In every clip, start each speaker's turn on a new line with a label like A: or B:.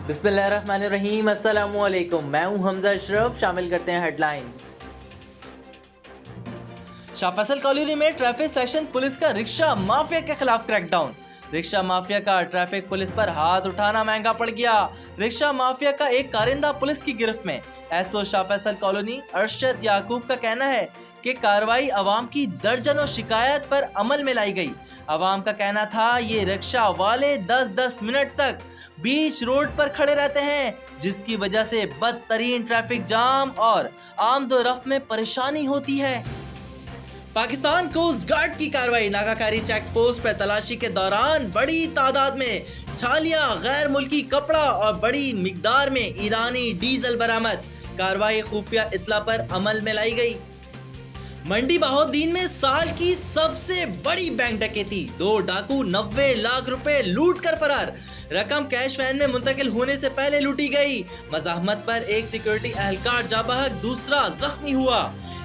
A: बिस्मिल्लाहिर्रहमानिर्रहीम, अस्सलामुअलैकुम। मैं हूं हमजा अशरफ। शामिल करते हैं हेडलाइंस। शाह फैसल कॉलोनी में ट्रैफिक सेक्शन पुलिस का रिक्शा माफिया के खिलाफ क्रैकडाउन। रिक्शा माफिया का ट्रैफिक पुलिस पर हाथ उठाना महंगा पड़ गया। रिक्शा माफिया का एक कारिंदा पुलिस की गिरफ्त में। एसओ शाह फैसल कॉलोनी अरशद याकूब का कहना है कि कार्रवाई अवाम की दर्जनों शिकायत पर अमल में लाई गई। अवाम का कहना था ये रिक्शा वाले 10-10 मिनट तक बीच रोड पर खड़े रहते हैं, जिसकी वजह से बदतरीन ट्रैफिक जाम और आमदोरफ्त में परेशानी होती है। पाकिस्तान कोस्ट गार्ड की कार्रवाई। नाकाकारी चेक पोस्ट पर तलाशी के दौरान बड़ी तादाद में छालिया, गैर मुल्की कपड़ा और बड़ी मिकदार में ईरानी डीजल बरामद। कार्रवाई खुफिया इत्तला पर अमल में लाई गई। मंडी बहाउद्दीन में साल की सबसे बड़ी बैंक डकैती। 2 डाकू 90 लाख रुपए लूट कर फरार। रकम कैश वैन में मुंतकिल होने से पहले लूटी गई। मज़ाहमत पर एक सिक्योरिटी एहलकार जाबहक, दूसरा जख्मी हुआ।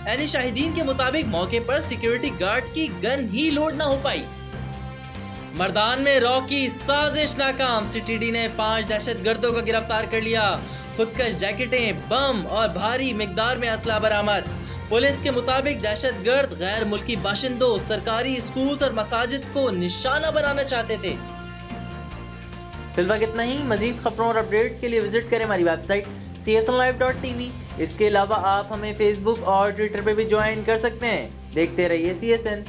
A: यानी शाहिदीन के मुताबिक मौके पर सिक्योरिटी गार्ड की गन ही लोड न हो पाई। मर्दान में रॉ की साजिश नाकाम। सीटीडी ने 5 दहशतगर्दों को गिरफ्तार कर लिया। खुदकश जैकेटें, बम और भारी मिकदार में असला बरामद। पुलिस के मुताबिक दहशतगर्द गैर मुल्की बाशिंदों, सरकारी स्कूल और मसाजिद को निशाना बनाना चाहते थे। फिलहाल इतना ही। मजीद खबरों और अपडेट्स के लिए विजिट करें हमारी वेबसाइट csnlive.tv। इसके अलावा आप हमें फेसबुक और ट्विटर पर भी ज्वाइन कर सकते हैं। देखते रहिए CSN।